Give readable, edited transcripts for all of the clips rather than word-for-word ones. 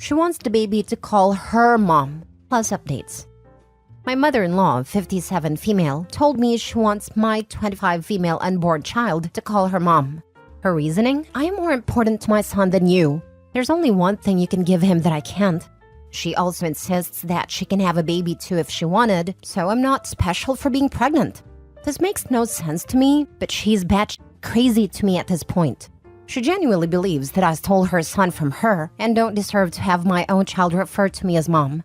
She wants the baby to call her mom. Plus updates. My mother-in-law, 57 female, told me she wants my 25 female unborn child to call her mom. Her reasoning? I am more important to my son than you. There's only one thing you can give him that I can't. She also insists that she can have a baby too if she wanted, so I'm not special for being pregnant. This makes no sense to me, but she's batshit crazy to me at this point. She genuinely believes that I stole her son from her and don't deserve to have my own child refer to me as mom.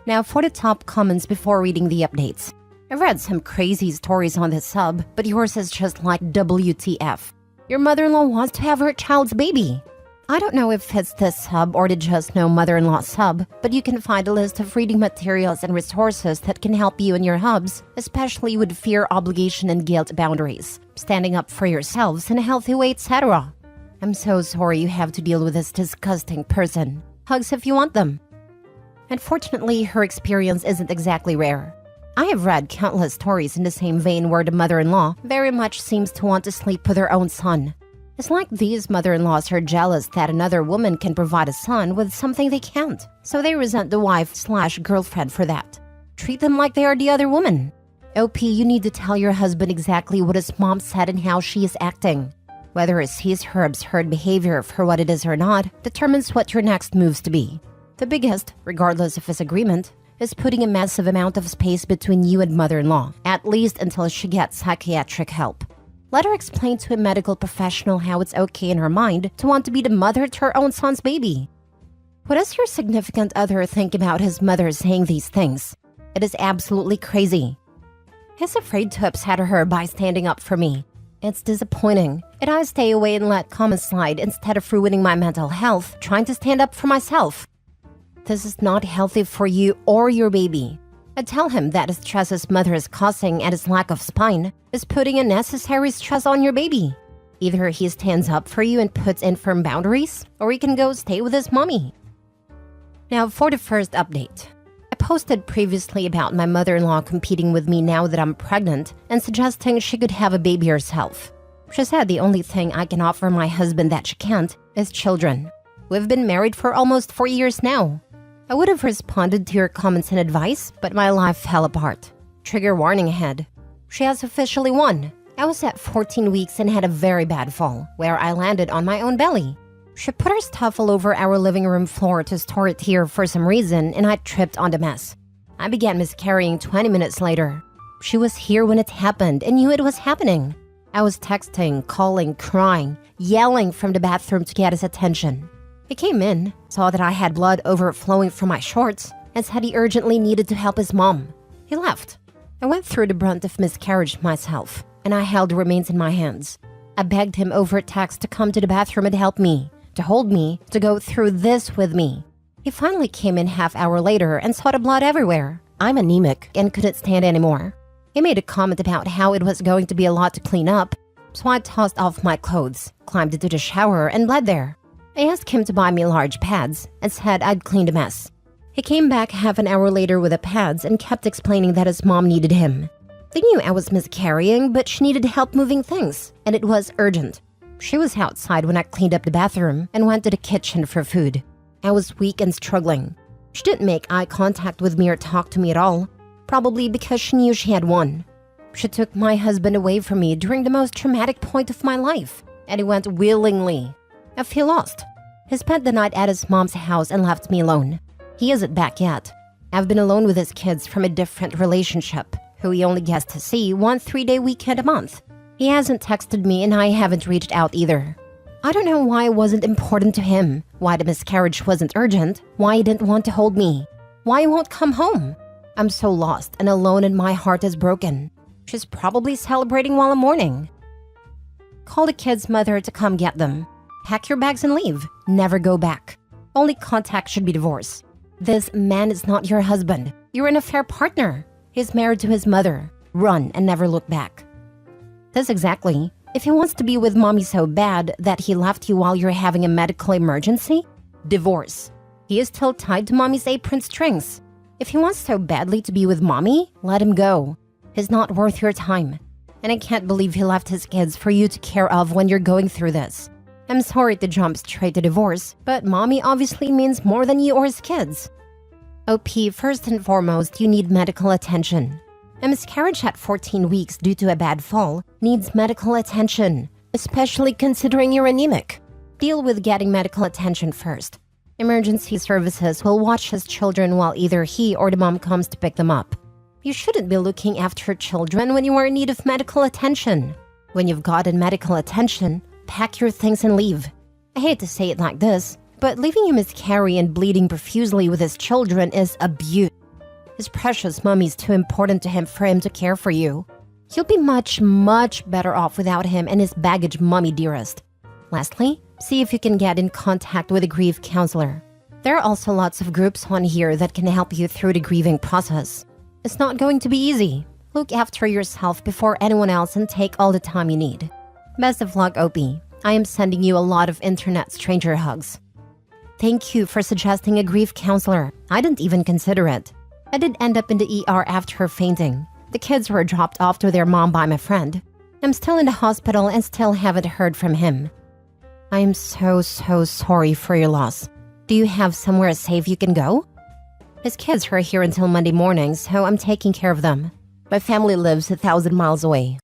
Now for the top comments before reading the updates. I've read some crazy stories on this sub, but yours is just like WTF. Your mother-in-law wants to have her child's baby. I don't know if it's this sub or the Just Know Mother-in-Law sub, but you can find a list of reading materials and resources that can help you in your hubs, especially with fear, obligation, and guilt boundaries, standing up for yourselves in a healthy way, etc. I'm so sorry you have to deal with this disgusting person. Hugs if you want them. Unfortunately, her experience isn't exactly rare. I have read countless stories in the same vein where the mother-in-law very much seems to want to sleep with her own son. It's like these mother-in-laws are jealous that another woman can provide a son with something they can't, so they resent the wife/girlfriend for that. Treat them like they are the other woman. OP, you need to tell your husband exactly what his mom said and how she is acting. Whether it sees her absurd behavior for what it is or not determines what your next moves to be. The biggest, regardless of his agreement, is putting a massive amount of space between you and mother-in-law, at least until she gets psychiatric help. Let her explain to a medical professional how it's okay in her mind to want to be the mother to her own son's baby. What does your significant other think about his mother saying these things? It is absolutely crazy. He's afraid to upset her by standing up for me. It's disappointing, and I stay away and let comments slide instead of ruining my mental health trying to stand up for myself. This is not healthy for you or your baby. I tell him that the stress his mother is causing and his lack of spine is putting unnecessary stress on your baby. Either he stands up for you and puts in firm boundaries, or he can go stay with his mommy. Now for the first update. I posted previously about my mother-in-law competing with me now that I'm pregnant and suggesting she could have a baby herself. She said the only thing I can offer my husband that she can't is children. We've been married for almost 4 years now. I would have responded to your comments and advice, but my life fell apart. Trigger warning ahead. She has officially won. I was at 14 weeks and had a very bad fall, where I landed on my own belly. She put her stuff all over our living room floor to store it here for some reason, and I tripped on the mess. I began miscarrying 20 minutes later. She was here when it happened and knew it was happening. I was texting, calling, crying, yelling from the bathroom to get his attention. He came in, saw that I had blood overflowing from my shorts, and said he urgently needed to help his mom. He left. I went through the brunt of miscarriage myself, and I held the remains in my hands. I begged him over text to come to the bathroom and help me, to hold me, to go through this with me. He finally came in half-hour later and saw the blood everywhere. I'm anemic and couldn't stand anymore. He made a comment about how it was going to be a lot to clean up, so I tossed off my clothes, climbed into the shower, and bled there. I asked him to buy me large pads and said I'd clean the mess. He came back half an hour later with the pads and kept explaining that his mom needed him. They knew I was miscarrying, but she needed help moving things, and it was urgent. She was outside when I cleaned up the bathroom and went to the kitchen for food. I was weak and struggling. She didn't make eye contact with me or talk to me at all, probably because she knew she had won. She took my husband away from me during the most traumatic point of my life, and he went willingly. I feel lost. He spent the night at his mom's house and left me alone. He isn't back yet. I've been alone with his kids from a different relationship, who he only gets to see 1 3-day weekend a month. He hasn't texted me and I haven't reached out either. I don't know why it wasn't important to him, why the miscarriage wasn't urgent, why he didn't want to hold me, why he won't come home. I'm so lost and alone and my heart is broken. She's probably celebrating while I'm mourning. Call the kid's mother to come get them. Pack your bags and leave. Never go back. Only contact should be divorce. This man is not your husband. You're an affair partner. He's married to his mother. Run and never look back. This exactly. If he wants to be with mommy so bad that he left you while you're having a medical emergency, divorce. He is still tied to mommy's apron strings. If he wants so badly to be with mommy, let him go. He's not worth your time. And I can't believe he left his kids for you to care of when you're going through this. I'm sorry to jump straight to divorce, but mommy obviously means more than you or his kids. OP, first and foremost, you need medical attention. A miscarriage at 14 weeks due to a bad fall needs medical attention, especially considering you're anemic. Deal with getting medical attention first. Emergency services will watch his children while either he or the mom comes to pick them up. You shouldn't be looking after children when you are in need of medical attention. When you've gotten medical attention, pack your things and leave. I hate to say it like this, but leaving him miscarry and bleeding profusely with his children is abuse. His precious mummy's too important to him for him to care for you. You'll be much, much better off without him and his baggage mummy dearest. Lastly, see if you can get in contact with a grief counselor. There are also lots of groups on here that can help you through the grieving process. It's not going to be easy. Look after yourself before anyone else and take all the time you need. Best of luck, OP. I am sending you a lot of internet stranger hugs. Thank you for suggesting a grief counselor. I didn't even consider it. I did end up in the ER after her fainting. The kids were dropped off to their mom by my friend. I'm still in the hospital and still haven't heard from him. I am so sorry for your loss. Do you have somewhere safe you can go? His kids are here until Monday morning, so I'm taking care of them. My family lives 1,000 miles away.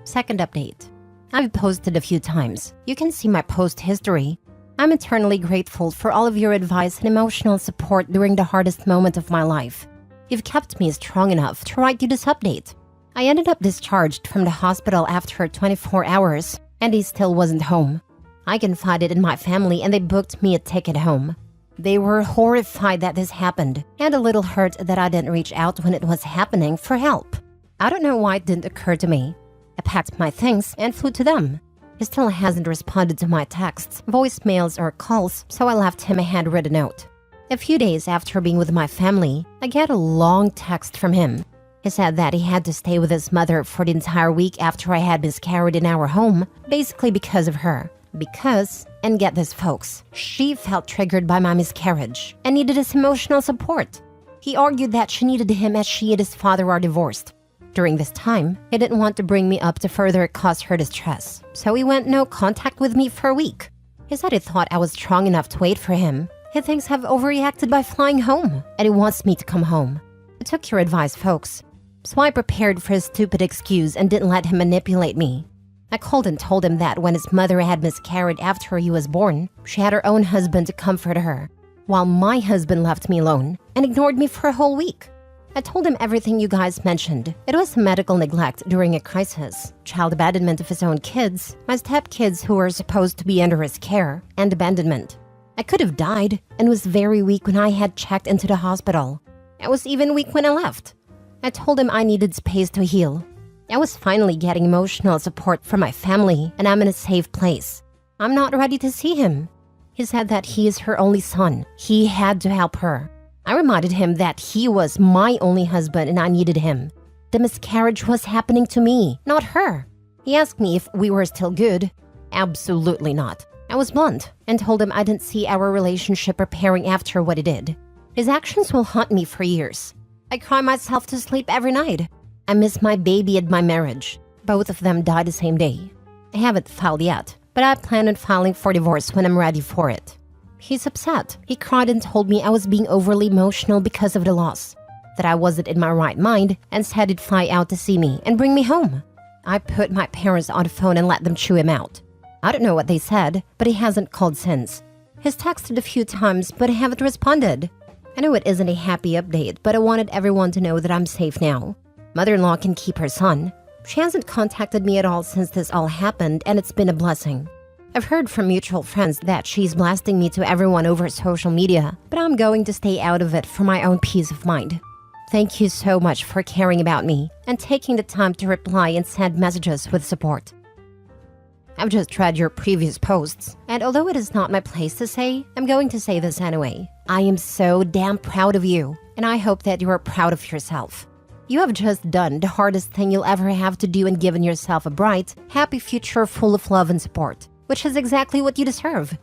Second update. I've posted a few times. You can see my post history. I'm eternally grateful for all of your advice and emotional support during the hardest moment of my life. You've kept me strong enough to write you this update. I ended up discharged from the hospital after 24 hours, and he still wasn't home. I confided in my family and they booked me a ticket home. They were horrified that this happened, and a little hurt that I didn't reach out when it was happening for help. I don't know why it didn't occur to me. I packed my things and flew to them. He still hasn't responded to my texts, voicemails, or calls, so I left him a handwritten note. A few days after being with my family, I get a long text from him. He said that he had to stay with his mother for the entire week after I had miscarried in our home, basically because of her. Because, and get this folks, she felt triggered by my miscarriage and needed his emotional support. He argued that she needed him as she and his father are divorced. During this time, he didn't want to bring me up to further cause her distress, so he went no contact with me for a week. He said he thought I was strong enough to wait for him. He thinks I've overreacted by flying home, and he wants me to come home. I took your advice, folks. So I prepared for his stupid excuse and didn't let him manipulate me. I called and told him that when his mother had miscarried after he was born, she had her own husband to comfort her, while my husband left me alone and ignored me for a whole week. I told him everything you guys mentioned. It was medical neglect during a crisis, child abandonment of his own kids, my stepkids who were supposed to be under his care, and abandonment. I could have died and was very weak when I had checked into the hospital. I was even weak when I left. I told him I needed space to heal. I was finally getting emotional support from my family, and I'm in a safe place. I'm not ready to see him. He said that he is her only son. He had to help her. I reminded him that he was my only husband and I needed him. The miscarriage was happening to me, not her. He asked me if we were still good. Absolutely not. I was blunt and told him I didn't see our relationship repairing after what he did. His actions will haunt me for years. I cry myself to sleep every night. I miss my baby and my marriage. Both of them died the same day. I haven't filed yet, but I plan on filing for divorce when I'm ready for it. He's upset. He cried and told me I was being overly emotional because of the loss, that I wasn't in my right mind, and said he'd fly out to see me and bring me home. I put my parents on the phone and let them chew him out. I don't know what they said, but he hasn't called since. He's texted a few times, but I haven't responded. I know it isn't a happy update, but I wanted everyone to know that I'm safe now. Mother-in-law can keep her son. She hasn't contacted me at all since this all happened, and it's been a blessing. I've heard from mutual friends that she's blasting me to everyone over social media, but I'm going to stay out of it for my own peace of mind. Thank you so much for caring about me and taking the time to reply and send messages with support. I've just read your previous posts, and although it is not my place to say, I'm going to say this anyway. I am so damn proud of you, and I hope that you are proud of yourself. You have just done the hardest thing you'll ever have to do and given yourself a bright, happy future full of love and support, which is exactly what you deserve.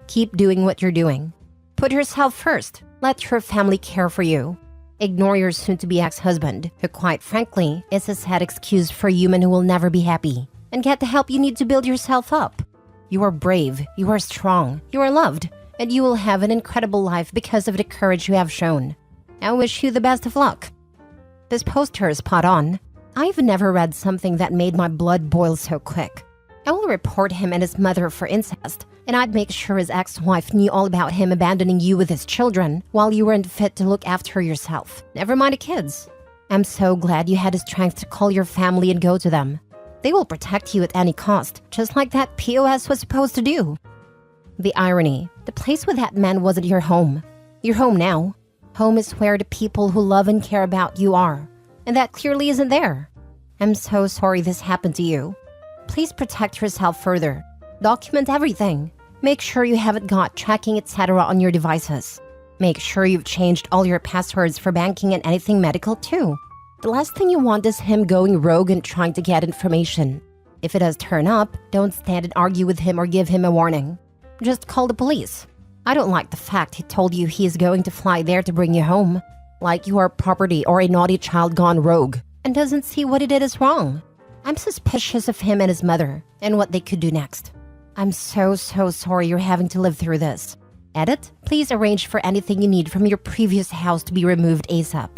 Keep doing what you're doing. Put yourself first. Let your family care for you. Ignore your soon-to-be ex-husband, who quite frankly is a sad excuse for a human who will never be happy. And get the help you need to build yourself up. You are brave, you are strong, you are loved, and you will have an incredible life because of the courage you have shown. I wish you the best of luck." This poster is spot on. I've never read something that made my blood boil so quick. I will report him and his mother for incest, and I'd make sure his ex-wife knew all about him abandoning you with his children while you weren't fit to look after yourself. Never mind the kids. I'm so glad you had the strength to call your family and go to them. They will protect you at any cost, just like that POS was supposed to do. The irony, the place with that man wasn't your home. You're home now. Home is where the people who love and care about you are, and that clearly isn't there. I'm so sorry this happened to you. Please protect yourself further. Document everything. Make sure you haven't got tracking etc. on your devices. Make sure you've changed all your passwords for banking and anything medical too. The last thing you want is him going rogue and trying to get information. If it does turn up, don't stand and argue with him or give him a warning. Just call the police. I don't like the fact he told you he is going to fly there to bring you home. Like you are property or a naughty child gone rogue and doesn't see what he did is wrong. I'm suspicious of him and his mother and what they could do next. I'm so sorry you're having to live through this. Edit, please arrange for anything you need from your previous house to be removed ASAP.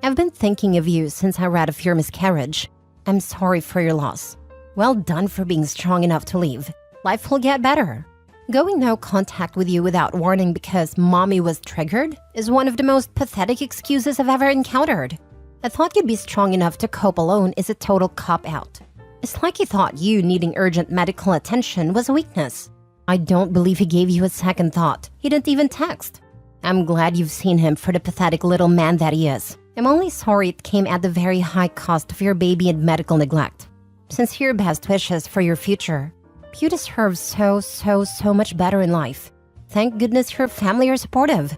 I've been thinking of you since I read of your miscarriage. I'm sorry for your loss. Well done for being strong enough to leave. Life will get better. Going no contact with you without warning because mommy was triggered is one of the most pathetic excuses I've ever encountered. I thought you'd be strong enough to cope alone is a total cop-out. It's like he thought you needing urgent medical attention was a weakness. I don't believe he gave you a second thought. He didn't even text. I'm glad you've seen him for the pathetic little man that he is. I'm only sorry it came at the very high cost of your baby and medical neglect. Sincere best wishes for your future. You deserve so much better in life. Thank goodness your family are supportive.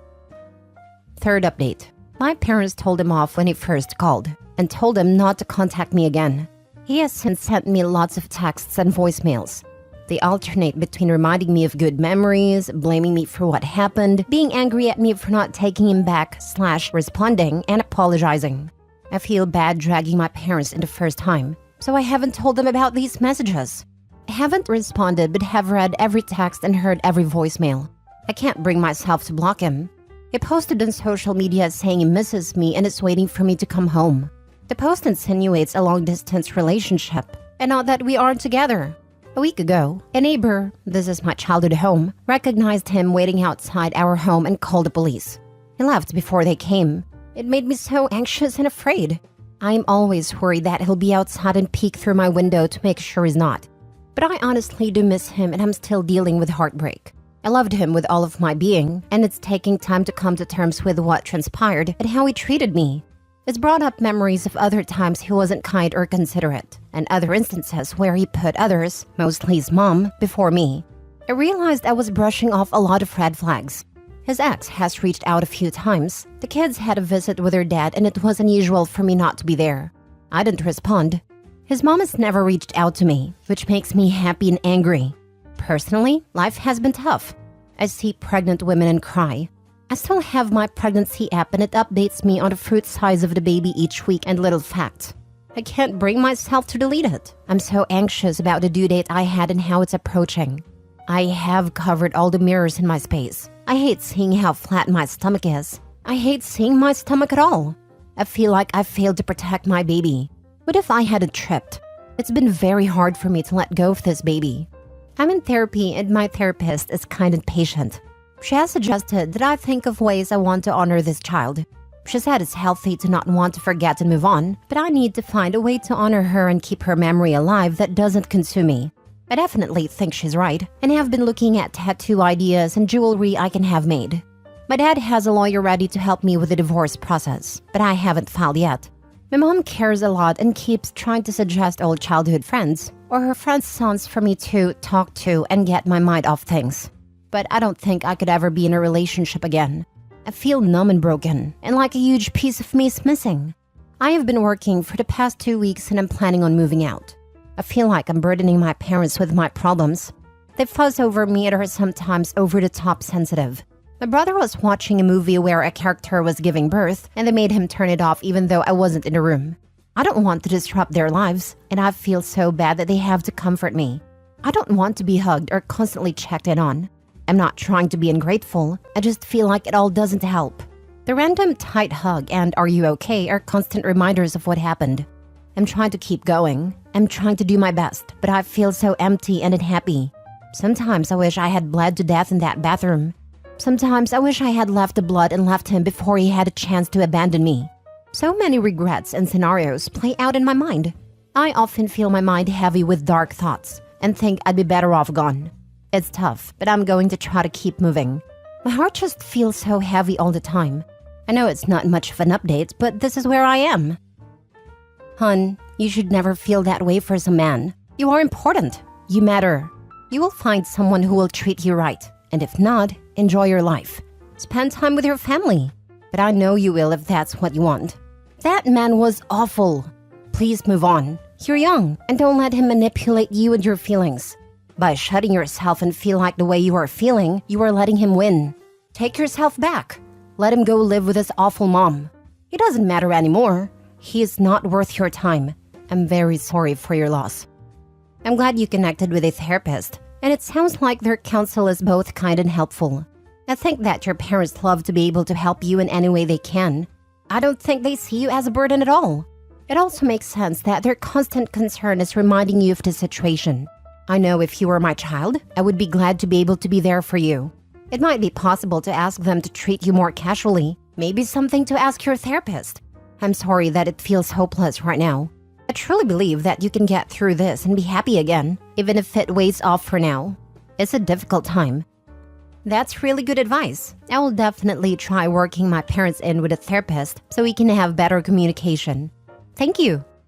Third update. My parents told him off when he first called and told him not to contact me again. He has since sent me lots of texts and voicemails. They alternate between reminding me of good memories, blaming me for what happened, being angry at me for not taking him back / responding, and apologizing. I feel bad dragging my parents in the first time, so I haven't told them about these messages. I haven't responded but have read every text and heard every voicemail. I can't bring myself to block him. He posted on social media saying he misses me and is waiting for me to come home. The post insinuates a long-distance relationship, and not that we aren't together. A week ago, a neighbor, this is my childhood home, recognized him waiting outside our home and called the police. He left before they came. It made me so anxious and afraid. I'm always worried that he'll be outside and peek through my window to make sure he's not. But I honestly do miss him and I'm still dealing with heartbreak. I loved him with all of my being, and it's taking time to come to terms with what transpired and how he treated me. It's brought up memories of other times he wasn't kind or considerate, and other instances where he put others, mostly his mom, before me. I realized I was brushing off a lot of red flags. His ex has reached out a few times. The kids had a visit with her dad and it was unusual for me not to be there. I didn't respond. His mom has never reached out to me, which makes me happy and angry. Personally, life has been tough. I see pregnant women and cry. I still have my pregnancy app and it updates me on the fruit size of the baby each week and little facts. I can't bring myself to delete it. I'm so anxious about the due date I had and how it's approaching. I have covered all the mirrors in my space. I hate seeing how flat my stomach is. I hate seeing my stomach at all. I feel like I failed to protect my baby. What if I hadn't tripped? It's been very hard for me to let go of this baby. I'm in therapy and my therapist is kind and patient. She has suggested that I think of ways I want to honor this child. She said it's healthy to not want to forget and move on, but I need to find a way to honor her and keep her memory alive that doesn't consume me. I definitely think she's right, and have been looking at tattoo ideas and jewelry I can have made. My dad has a lawyer ready to help me with the divorce process, but I haven't filed yet. My mom cares a lot and keeps trying to suggest old childhood friends or her friends' sons for me to talk to and get my mind off things. But I don't think I could ever be in a relationship again. I feel numb and broken, and like a huge piece of me is missing. I have been working for the past 2 weeks and I'm planning on moving out. I feel like I'm burdening my parents with my problems. They fuss over me and are sometimes over-the-top sensitive. My brother was watching a movie where a character was giving birth and they made him turn it off even though I wasn't in the room. I don't want to disrupt their lives, and I feel so bad that they have to comfort me. I don't want to be hugged or constantly checked in on. I'm not trying to be ungrateful, I just feel like it all doesn't help. The random tight hug and "are you okay" are constant reminders of what happened. I'm trying to keep going. I'm trying to do my best, but I feel so empty and unhappy. Sometimes I wish I had bled to death in that bathroom. Sometimes I wish I had left the blood and left him before he had a chance to abandon me. So many regrets and scenarios play out in my mind. I often feel my mind heavy with dark thoughts and think I'd be better off gone. It's tough, but I'm going to try to keep moving. My heart just feels so heavy all the time. I know it's not much of an update, but this is where I am. Hun, you should never feel that way for some man. You are important. You matter. You will find someone who will treat you right. And if not, enjoy your life. Spend time with your family. But I know you will if that's what you want. That man was awful. Please move on. You're young, and don't let him manipulate you and your feelings. By shutting yourself and feel like the way you are feeling, you are letting him win. Take yourself back. Let him go live with his awful mom. He doesn't matter anymore. He is not worth your time. I'm very sorry for your loss. I'm glad you connected with a therapist, and it sounds like their counsel is both kind and helpful. I think that your parents love to be able to help you in any way they can. I don't think they see you as a burden at all. It also makes sense that their constant concern is reminding you of the situation. I know if you were my child, I would be glad to be able to be there for you. It might be possible to ask them to treat you more casually, maybe something to ask your therapist. I'm sorry that it feels hopeless right now. I truly believe that you can get through this and be happy again, even if it weighs off for now. It's a difficult time. That's really good advice. I will definitely try working my parents in with a therapist so we can have better communication. Thank you.